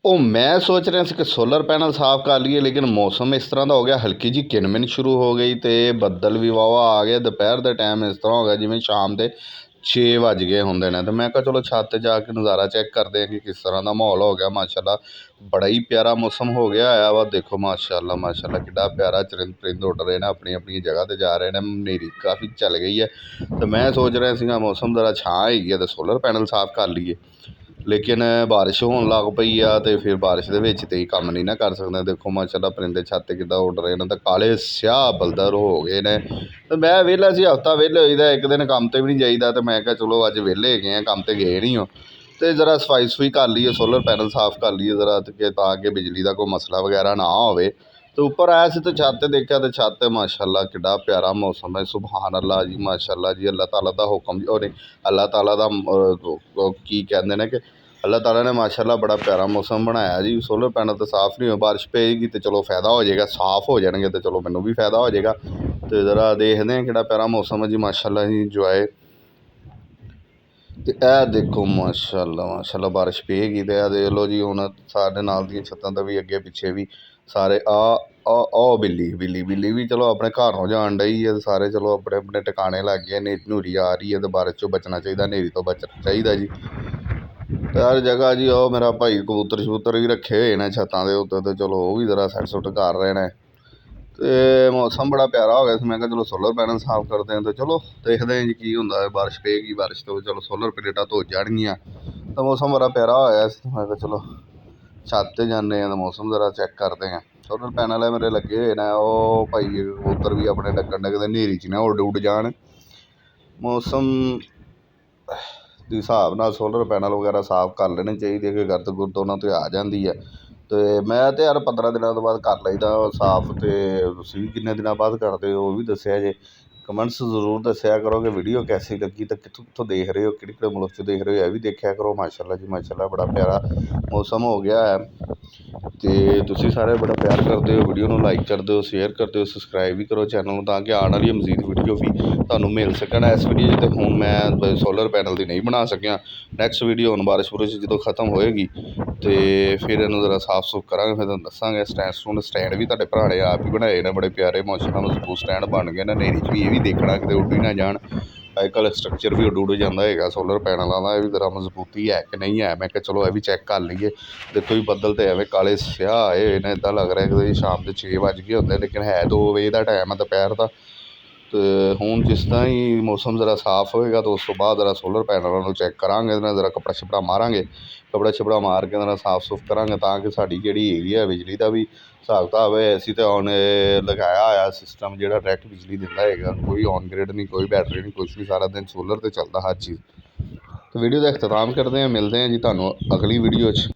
ਉਹ ਮੈਂ ਸੋਚ ਰਿਹਾ ਸੀ ਕਿ ਸੋਲਰ ਪੈਨਲ ਸਾਫ਼ ਕਰ ਲਈਏ, ਲੇਕਿਨ ਮੌਸਮ ਇਸ ਤਰ੍ਹਾਂ ਦਾ ਹੋ ਗਿਆ, ਹਲਕੀ ਜਿਹੀ ਕਿਨਮਿਨ ਸ਼ੁਰੂ ਹੋ ਗਈ ਅਤੇ ਬੱਦਲ ਵੀ ਵਾਹਵਾ ਆ ਗਏ। ਦੁਪਹਿਰ ਦੇ ਟਾਈਮ ਇਸ ਤਰ੍ਹਾਂ ਹੋ ਗਿਆ ਜਿਵੇਂ ਸ਼ਾਮ ਦੇ 6 ਵੱਜ ਗਏ ਹੁੰਦੇ ਨੇ। ਅਤੇ ਮੈਂ ਕਿਹਾ ਚਲੋ ਛੱਤ 'ਤੇ ਜਾ ਕੇ ਨਜ਼ਾਰਾ ਚੈੱਕ ਕਰਦੇ ਹਾਂ ਕਿ ਕਿਸ ਤਰ੍ਹਾਂ ਦਾ ਮਾਹੌਲ ਹੋ ਗਿਆ। ਮਾਸ਼ਾਅੱਲਾ ਬੜਾ ਹੀ ਪਿਆਰਾ ਮੌਸਮ ਹੋ ਗਿਆ ਹੋਇਆ ਵਾ। ਦੇਖੋ ਮਾਸ਼ਾਅੱਲਾ ਮਾਸ਼ਾਅੱਲਾ ਕਿੱਡਾ ਪਿਆਰਾ ਚਰਿੰਦ ਪਰਿੰਦ ਉੱਡ ਰਹੇ ਨੇ, ਆਪਣੀ ਆਪਣੀ ਜਗ੍ਹਾ 'ਤੇ ਜਾ ਰਹੇ ਨੇ। ਹਨੇਰੀ ਕਾਫੀ ਚੱਲ ਗਈ ਹੈ ਅਤੇ ਮੈਂ ਸੋਚ ਰਿਹਾ ਸੀਗਾ ਮੌਸਮ ਜ਼ਰਾ ਛਾਂ ਹੈਗੀ ਹੈ ਅਤੇ ਸੋਲਰ ਪੈਨਲ ਸਾਫ਼ ਕਰ ਲਈਏ, ਲੇਕਿਨ ਬਾਰਿਸ਼ ਹੋਣ ਲੱਗ ਪਈ ਆ ਅਤੇ ਫਿਰ ਬਾਰਿਸ਼ ਦੇ ਵਿੱਚ ਤਾਂ ਕੰਮ ਨਹੀਂ ਨਾ ਕਰ ਸਕਦੇ। ਦੇਖੋ ਮਾਸ਼ਾਅੱਲਾ ਪਰਿੰਦੇ ਛੱਤ 'ਤੇ ਕਿੱਦਾਂ ਉੱਡ ਰਹੇ ਨੇ ਅਤੇ ਕਾਲੇ ਸਿਆਹ ਬੱਦਲ ਹੋ ਗਏ ਨੇ। ਅਤੇ ਮੈਂ ਵਿਹਲਾ ਸੀ, ਹਫ਼ਤਾ ਵਿਹਲੇ ਹੋਈਦਾ, ਇੱਕ ਦਿਨ ਕੰਮ 'ਤੇ ਵੀ ਨਹੀਂ ਜਾਈਦਾ। ਅਤੇ ਮੈਂ ਕਿਹਾ ਚਲੋ ਅੱਜ ਵਿਹਲੇ ਹੈਗੇ ਹਾਂ, ਕੰਮ 'ਤੇ ਗਏ ਨਹੀਂ ਹੋ, ਅਤੇ ਜ਼ਰਾ ਸਫਾਈ ਸਫੂਈ ਕਰ ਲਈਏ, ਸੋਲਰ ਪੈਨਲ ਸਾਫ਼ ਕਰ ਲਈਏ ਜ਼ਰਾ, ਕਿ ਤਾਂ ਕਿ ਬਿਜਲੀ ਦਾ ਕੋਈ ਮਸਲਾ ਵਗੈਰਾ ਨਾ ਹੋਵੇ। ਅਤੇ ਉੱਪਰ ਆਇਆ ਸੀ ਅਤੇ ਛੱਤ 'ਤੇ ਦੇਖਿਆ ਅਤੇ ਛੱਤ 'ਤੇ ਮਾਸ਼ਾਅੱਲਾ ਕਿੱਡਾ ਪਿਆਰਾ ਮੌਸਮ ਹੈ। ਸੁਬਹਾਨ ਅੱਲਾ ਜੀ, ਮਾਸ਼ਾਅੱਲਾ ਜੀ, ਅੱਲਾਹ ਤਾਲਾ ਦਾ ਹੁਕਮ, ਉਹਨੇ ਅੱਲਾਹ ਤਾਲਾ ਦਾ ਕੀ ਕਹਿੰਦੇ ਨੇ ਕਿ ਅੱਲਾਹ ਤਾਲਾ ਨੇ ਮਾਸ਼ਾਅੱਲਾ ਬੜਾ ਪਿਆਰਾ ਮੌਸਮ ਬਣਾਇਆ ਜੀ। ਸੋਲਰ ਪੈਨਲ ਤਾਂ ਸਾਫ਼ ਨਹੀਂ ਹੋਏ, ਬਾਰਿਸ਼ ਪਏਗੀ ਤਾਂ ਚਲੋ ਫਾਇਦਾ ਹੋ ਜਾਏਗਾ, ਸਾਫ਼ ਹੋ ਜਾਣਗੇ ਤਾਂ ਚਲੋ ਮੈਨੂੰ ਵੀ ਫਾਇਦਾ ਹੋ ਜਾਏਗਾ। ਅਤੇ ਜ਼ਰਾ ਦੇਖਦੇ ਹਾਂ ਕਿਹੜਾ ਪਿਆਰਾ ਮੌਸਮ ਹੈ ਜੀ, ਮਾਸ਼ਾਅੱਲਾ ਜੀ, ਇੰਜੋਏ। ਅਤੇ ਇਹ ਦੇਖੋ ਮਾਸ਼ਾਅੱਲਾ ਮਾਸ਼ਾਅੱਲਾ ਬਾਰਿਸ਼ ਪਏਗੀ ਅਤੇ ਇਹ ਦੇਖ ਲਓ ਜੀ, ਹੁਣ ਸਾਡੇ ਨਾਲ ਦੀਆਂ ਛੱਤਾਂ 'ਤੇ ਵੀ ਅੱਗੇ ਪਿੱਛੇ ਵੀ ਸਾਰੇ ਬਿੱਲੀ ਵੀ ਚਲੋ ਆਪਣੇ ਘਰ ਨੂੰ ਜਾਣ ਡਈ ਹੈ। ਸਾਰੇ ਚਲੋ ਆਪਣੇ ਆਪਣੇ ਟਿਕਾਣੇ ਲੱਗ ਗਏ। ਹਨੇਰੀ ਨੂਰੀ ਆ ਰਹੀ ਹੈ ਅਤੇ ਬਾਰਿਸ਼ 'ਚੋਂ ਬਚਣਾ ਚਾਹੀਦਾ, ਹਨੇਰੀ ਤੋਂ ਬਚਣਾ ਚਾਹੀਦਾ ਜੀ। ਅਤੇ ਹਰ ਜਗ੍ਹਾ ਜੀ ਉਹ ਮੇਰਾ ਭਾਈ ਕਬੂਤਰ ਸ਼ਬੂਤਰ ਵੀ ਰੱਖੇ ਹੋਏ ਨੇ ਛੱਤਾਂ ਦੇ ਉੱਤੇ, ਅਤੇ ਚਲੋ ਉਹ ਵੀ ਜ਼ਰਾ ਸੈੱਟ ਸੁੱਟ ਕਰ ਰਹੇ ਨੇ। ਅਤੇ ਮੌਸਮ ਬੜਾ ਪਿਆਰਾ ਹੋ ਗਿਆ ਸੀ। ਮੈਂ ਕਿਹਾ ਚਲੋ ਸੋਲਰ ਪੈਨਲ ਸਾਫ਼ ਕਰਦੇ ਹਾਂ, ਅਤੇ ਚਲੋ ਦੇਖਦੇ ਹਾਂ ਜੀ ਕੀ ਹੁੰਦਾ ਹੈ। ਬਾਰਿਸ਼ ਪਏਗੀ, ਬਾਰਿਸ਼ ਤੋਂ ਚਲੋ ਸੋਲਰ ਪਲੇਟਾਂ ਧੁੱਲ ਜਾਣਗੀਆਂ। ਤਾਂ ਮੌਸਮ ਬੜਾ ਪਿਆਰਾ ਹੋਇਆ ਸੀ। ਮੈਂ ਕਿਹਾ ਚਲੋ ਛੱਤ 'ਤੇ ਜਾਂਦੇ ਹਾਂ ਤਾਂ ਮੌਸਮ ਜ਼ਰਾ ਚੈੱਕ ਕਰਦੇ ਹਾਂ। ਸੋਲਰ ਪੈਨਲ ਹੈ ਮੇਰੇ ਲੱਗੇ ਹੋਏ ਨੇ, ਉਹ ਭਾਈ ਕਬੂਤਰ ਵੀ ਆਪਣੇ ਡੱਕਣ ਡੱਕਦੇ, ਹਨੇਰੀ 'ਚ ਨਾ ਉੱਡ ਜਾਣ। ਮੌਸਮ ਦੇ ਹਿਸਾਬ ਨਾਲ ਸੋਲਰ ਪੈਨਲ ਵਗੈਰਾ ਸਾਫ਼ ਕਰ ਲੈਣੇ ਚਾਹੀਦੇ, ਕਿ ਗਰਦ ਗੁਰਦ ਉਹਨਾਂ 'ਤੇ ਆ ਜਾਂਦੀ ਹੈ। ਅਤੇ ਮੈਂ ਤਾਂ ਯਾਰ 15 ਦਿਨਾਂ ਤੋਂ ਬਾਅਦ ਕਰ ਲਈਦਾ ਸਾਫ਼। ਅਤੇ ਤੁਸੀਂ ਵੀ ਕਿੰਨੇ ਦਿਨਾਂ ਬਾਅਦ ਕਰਦੇ ਹੋ ਉਹ ਵੀ ਦੱਸਿਆ ਜੇ, ਕਮੈਂਟਸ ਜ਼ਰੂਰ ਦੱਸਿਆ ਕਰੋ ਕਿ ਵੀਡੀਓ ਕੈਸੀ ਲੱਗੀ ਅਤੇ ਕਿੱਥੋਂ ਕਿੱਥੋਂ ਦੇਖ ਰਹੇ ਹੋ, ਕਿਹੜੇ ਕਿਹੜੇ ਮੁਲਕ 'ਚ ਦੇਖ ਰਹੇ ਹੋ, ਇਹ ਵੀ ਦੇਖਿਆ ਕਰੋ। ਮਾਸ਼ਾਅੱਲਾ ਜੀ ਮਾਸ਼ਾਅੱਲਾ ਬੜਾ ਪਿਆਰਾ ਮੌਸਮ ਹੋ ਗਿਆ ਹੈ। ਅਤੇ ਤੁਸੀਂ ਸਾਰੇ ਬੜਾ ਪਿਆਰ ਕਰਦੇ ਹੋ, ਵੀਡੀਓ ਨੂੰ ਲਾਈਕ ਕਰਦੇ ਹੋ, ਸ਼ੇਅਰ ਕਰਦੇ ਹੋ, ਸਬਸਕ੍ਰਾਈਬ ਵੀ ਕਰੋ ਚੈਨਲ ਨੂੰ, ਤਾਂ ਕਿ ਆਉਣ ਵਾਲੀ ਮਜ਼ੀਦ ਵੀਡੀਓ ਵੀ ਤੁਹਾਨੂੰ ਮਿਲ ਸਕਣ। ਇਸ ਵੀਡੀਓ 'ਚ ਤਾਂ ਹੁਣ ਮੈਂ ਸੋਲਰ ਪੈਨਲ ਦੀ ਨਹੀਂ ਬਣਾ ਸਕਿਆ। ਨੈਕਸਟ ਵੀਡੀਓ ਹੁਣ ਬਾਰਿਸ਼ ਬੁਰਿਸ਼ ਜਦੋਂ ਖ਼ਤਮ ਹੋਏਗੀ ਅਤੇ ਫਿਰ ਇਹਨੂੰ ਜ਼ਰਾ ਸਾਫ਼ ਸੁਫ ਕਰਾਂਗੇ, ਫਿਰ ਤੁਹਾਨੂੰ ਦੱਸਾਂਗੇ। ਸਟੈਂਡ ਵੀ ਤੁਹਾਡੇ ਭਰਾ ਨੇ ਆਪ ਹੀ ਬਣਾਏ ਨੇ, ਬੜੇ ਪਿਆਰੇ ਮਾਸ਼ਾਅੱਲਾ ਮਜ਼ਬੂਤ ਸਟੈਂਡ ਬਣ ਗਏ ਨੇ। ਹਨੇਰੀ 'ਚ ਵੀ ਇਹ ਵੀ ਦੇਖਣਾ ਕਿਤੇ ਉੱਡ ਹੀ ਨਾ ਜਾਣ। ਅੱਜ ਕੱਲ੍ਹ ਸਟਰਕਚਰ ਵੀ ਉੱਡ ਜਾਂਦਾ ਹੈਗਾ ਸੋਲਰ ਪੈਨਲਾਂ ਦਾ, ਇਹ ਵੀ ਜ਼ਰਾ ਮਜ਼ਬੂਤੀ ਹੈ ਕਿ ਨਹੀਂ ਹੈ। ਮੈਂ ਕਿਹਾ ਚਲੋ ਇਹ ਵੀ ਚੈੱਕ ਕਰ ਲਈਏ। ਦੇਖੋ ਜੀ ਬੱਦਲ ਤਾਂ ਐਵੇਂ ਕਾਲੇ ਸਿਆਹ ਆਏ ਹੋਏ ਨੇ, ਇੱਦਾਂ ਲੱਗ ਰਿਹਾ ਕਿ ਸ਼ਾਮ ਦੇ 6 ਵੱਜ ਗਏ ਹੁੰਦੇ, ਲੇਕਿਨ ਹੈ 2 ਵਜੇ ਦਾ ਟਾਈਮ ਹੈ ਦੁਪਹਿਰ ਦਾ। ਅਤੇ ਹੁਣ ਜਿਸ ਤਰ੍ਹਾਂ ਹੀ ਮੌਸਮ ਜ਼ਰਾ ਸਾਫ਼ ਹੋਏਗਾ ਤਾਂ ਉਸ ਤੋਂ ਬਾਅਦ ਜ਼ਰਾ ਸੋਲਰ ਪੈਨਲਾਂ ਨੂੰ ਚੈੱਕ ਕਰਾਂਗੇ, ਇਹਦੇ ਨਾਲ ਜ਼ਰਾ ਕੱਪੜਾ ਛੱਪੜਾ ਮਾਰਾਂਗੇ, ਕੱਪੜਾ ਛੱਪੜਾ ਮਾਰ ਕੇ ਇਹਦੇ ਨਾਲ ਸਾਫ਼ ਸੁਫ ਕਰਾਂਗੇ, ਤਾਂ ਕਿ ਸਾਡੀ ਜਿਹੜੀ ਹੈਗੀ ਹੈ ਬਿਜਲੀ ਦਾ ਵੀ ਹਿਸਾਬ ਕਿਤਾਬ ਹੈ। ਅਸੀਂ ਤਾਂ ਹੁਣ ਲਗਾਇਆ ਹੋਇਆ ਸਿਸਟਮ ਜਿਹੜਾ ਡਾਇਰੈਕਟ ਬਿਜਲੀ ਦਿੰਦਾ ਹੈਗਾ, ਕੋਈ ਔਨ ਗ੍ਰਿਡ ਨਹੀਂ, ਕੋਈ ਬੈਟਰੀ ਨਹੀਂ, ਕੁਛ ਨਹੀਂ, ਸਾਰਾ ਦਿਨ ਸੋਲਰ 'ਤੇ ਚੱਲਦਾ ਹਰ ਚੀਜ਼। ਤਾਂ ਵੀਡੀਓ ਦਾ ਇਖਤਤਾਮ ਕਰਦੇ ਹਾਂ, ਮਿਲਦੇ ਹਾਂ ਜੀ ਤੁਹਾਨੂੰ ਅਗਲੀ ਵੀਡੀਓ 'ਚ।